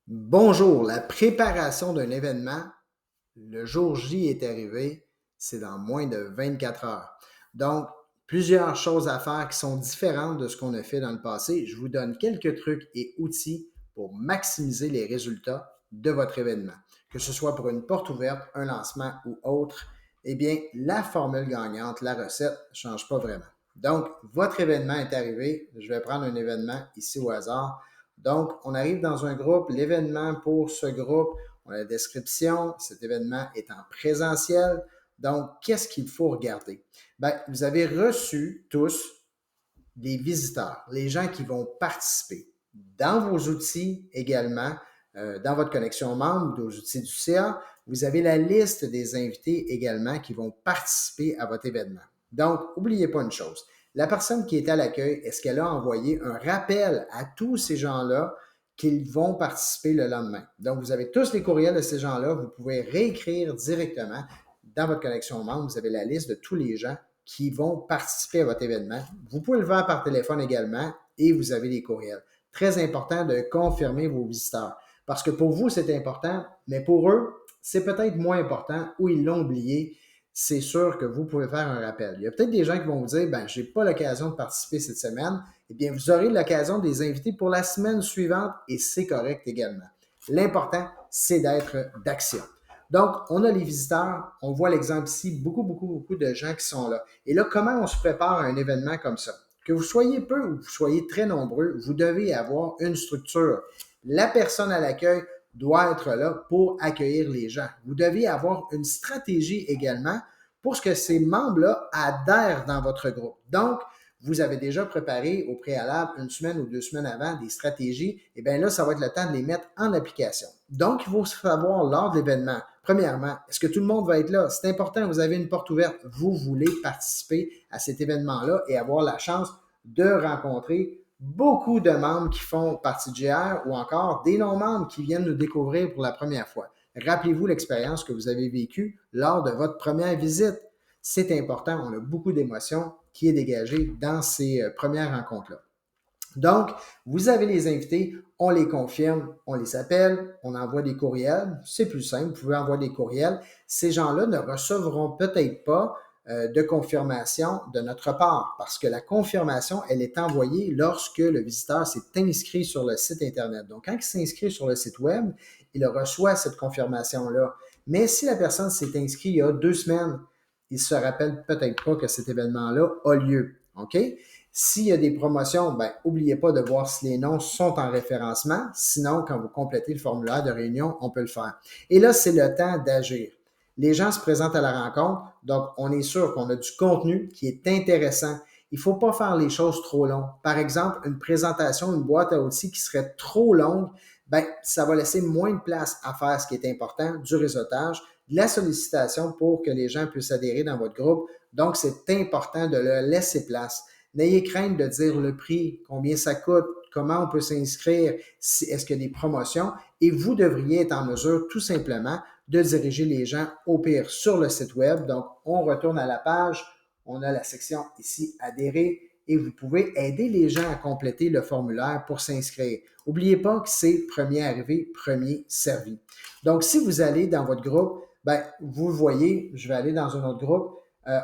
Bonjour, la préparation d'un événement, le jour J est arrivé, c'est dans moins de 24 heures. Donc, plusieurs choses à faire qui sont différentes de ce qu'on a fait dans le passé. Je vous donne quelques trucs et outils pour maximiser les résultats de votre événement. Que ce soit pour une porte ouverte, un lancement ou autre, eh bien, la formule gagnante, la recette, ne change pas vraiment. Donc, votre événement est arrivé. Je vais prendre un événement ici au hasard. Donc, on arrive dans un groupe, l'événement pour ce groupe, on a la description, cet événement est en présentiel. Donc, qu'est-ce qu'il faut regarder? Bien, vous avez reçu tous des visiteurs, les gens qui vont participer. Dans vos outils également, dans votre connexion membre, aux outils du CA, vous avez la liste des invités également qui vont participer à votre événement. Donc, n'oubliez pas une chose. La personne qui est à l'accueil, est-ce qu'elle a envoyé un rappel à tous ces gens-là qu'ils vont participer le lendemain? Donc, vous avez tous les courriels de ces gens-là. Vous pouvez réécrire directement dans votre connexion membre. Vous avez la liste de tous les gens qui vont participer à votre événement. Vous pouvez le faire par téléphone également et vous avez les courriels. Très important de confirmer vos visiteurs parce que pour vous, c'est important, mais pour eux, c'est peut-être moins important ou ils l'ont oublié. C'est sûr que vous pouvez faire un rappel. Il y a peut-être des gens qui vont vous dire, ben, je n'ai pas l'occasion de participer cette semaine. Eh bien, vous aurez l'occasion de les inviter pour la semaine suivante et c'est correct également. L'important, c'est d'être d'action. Donc, on a les visiteurs, on voit l'exemple ici, beaucoup de gens qui sont là. Et là, comment on se prépare à un événement comme ça? Que vous soyez peu ou que vous soyez très nombreux, vous devez avoir une structure. La personne à l'accueil doit être là pour accueillir les gens. Vous devez avoir une stratégie également pour que ces membres-là adhèrent dans votre groupe. Donc, vous avez déjà préparé au préalable une semaine ou 2 semaines avant des stratégies, et bien là, ça va être le temps de les mettre en application. Donc, il faut savoir lors de l'événement, premièrement, est-ce que tout le monde va être là? C'est important, vous avez une porte ouverte, vous voulez participer à cet événement-là et avoir la chance de rencontrer beaucoup de membres qui font partie de GR ou encore des non-membres qui viennent nous découvrir pour la première fois. Rappelez-vous l'expérience que vous avez vécue lors de votre première visite. C'est important, on a beaucoup d'émotions qui est dégagée dans ces premières rencontres-là. Donc, vous avez les invités, on les confirme, on les appelle, on envoie des courriels. C'est plus simple, vous pouvez envoyer des courriels. Ces gens-là ne recevront peut-être pas de confirmation de notre part parce que la confirmation, elle est envoyée lorsque le visiteur s'est inscrit sur le site Internet. Donc, quand il s'inscrit sur le site Web, il reçoit cette confirmation-là. Mais si la personne s'est inscrite il y a 2 semaines, il ne se rappelle peut-être pas que cet événement-là a lieu. OK? S'il y a des promotions, ben, n'oubliez pas de voir si les noms sont en référencement. Sinon, quand vous complétez le formulaire de réunion, on peut le faire. Et là, c'est le temps d'agir. Les gens se présentent à la rencontre, donc on est sûr qu'on a du contenu qui est intéressant. Il ne faut pas faire les choses trop longues. Par exemple, une présentation, une boîte à outils qui serait trop longue, ben, ça va laisser moins de place à faire ce qui est important, du réseautage, de la sollicitation pour que les gens puissent adhérer dans votre groupe. Donc, c'est important de leur laisser place. N'ayez crainte de dire le prix, combien ça coûte, comment on peut s'inscrire, est-ce qu'il y a des promotions, et vous devriez être en mesure tout simplement de diriger les gens au pire sur le site web. Donc, on retourne à la page, on a la section ici adhérer et vous pouvez aider les gens à compléter le formulaire pour s'inscrire. N'oubliez pas que c'est premier arrivé, premier servi. Donc, si vous allez dans votre groupe, ben, vous le voyez, je vais aller dans un autre groupe,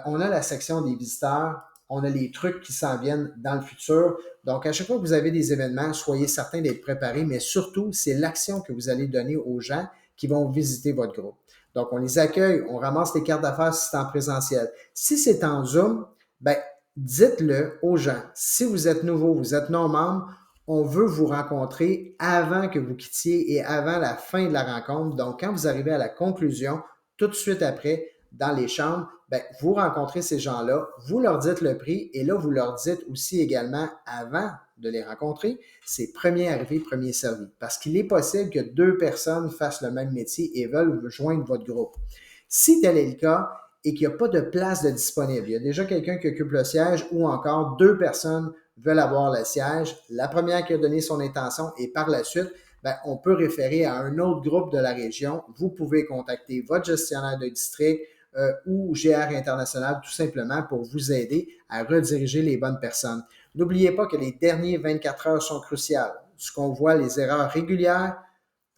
on a la section des visiteurs, on a les trucs qui s'en viennent dans le futur. Donc, à chaque fois que vous avez des événements, soyez certain d'être préparé, mais surtout, c'est l'action que vous allez donner aux gens qui vont visiter votre groupe. Donc, on les accueille, on ramasse les cartes d'affaires si c'est en présentiel. Si c'est en Zoom, ben, dites-le aux gens. Si vous êtes nouveau, vous êtes non-membre, on veut vous rencontrer avant que vous quittiez et avant la fin de la rencontre. Donc, quand vous arrivez à la conclusion, tout de suite après, dans les chambres, ben, vous rencontrez ces gens-là, vous leur dites le prix et là, vous leur dites aussi également avant de les rencontrer, c'est premier arrivé, premier servi. Parce qu'il est possible que 2 personnes fassent le même métier et veulent joindre votre groupe. Si tel est le cas et qu'il n'y a pas de place de disponible, il y a déjà quelqu'un qui occupe le siège ou encore 2 personnes veulent avoir le siège, la première qui a donné son intention et par la suite, ben, on peut référer à un autre groupe de la région. Vous pouvez contacter votre gestionnaire de district, ou GR International tout simplement pour vous aider à rediriger les bonnes personnes. N'oubliez pas que les derniers 24 heures sont cruciales. Ce qu'on voit, les erreurs régulières,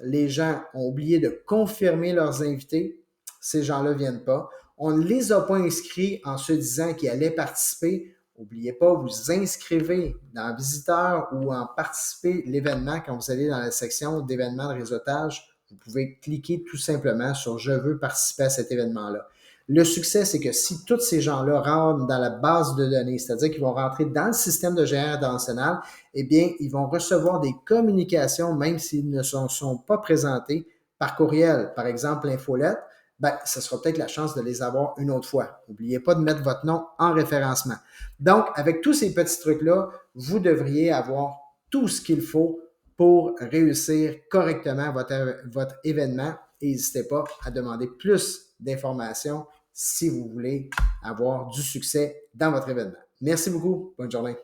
les gens ont oublié de confirmer leurs invités, ces gens-là ne viennent pas. On ne les a pas inscrits en se disant qu'ils allaient participer. N'oubliez pas, vous inscrivez dans Visiteur ou en participer l'événement quand vous allez dans la section d'événements de réseautage. Vous pouvez cliquer tout simplement sur « Je veux participer à cet événement-là ». Le succès, c'est que si tous ces gens-là rentrent dans la base de données, c'est-à-dire qu'ils vont rentrer dans le système de GR international, eh bien, ils vont recevoir des communications, même s'ils ne sont pas présentés par courriel. Par exemple, l'infolette, ben, ce sera peut-être la chance de les avoir une autre fois. N'oubliez pas de mettre votre nom en référencement. Donc, avec tous ces petits trucs-là, vous devriez avoir tout ce qu'il faut pour réussir correctement votre événement. Et n'hésitez pas à demander plus d'informations si vous voulez avoir du succès dans votre événement. Merci beaucoup. Bonne journée.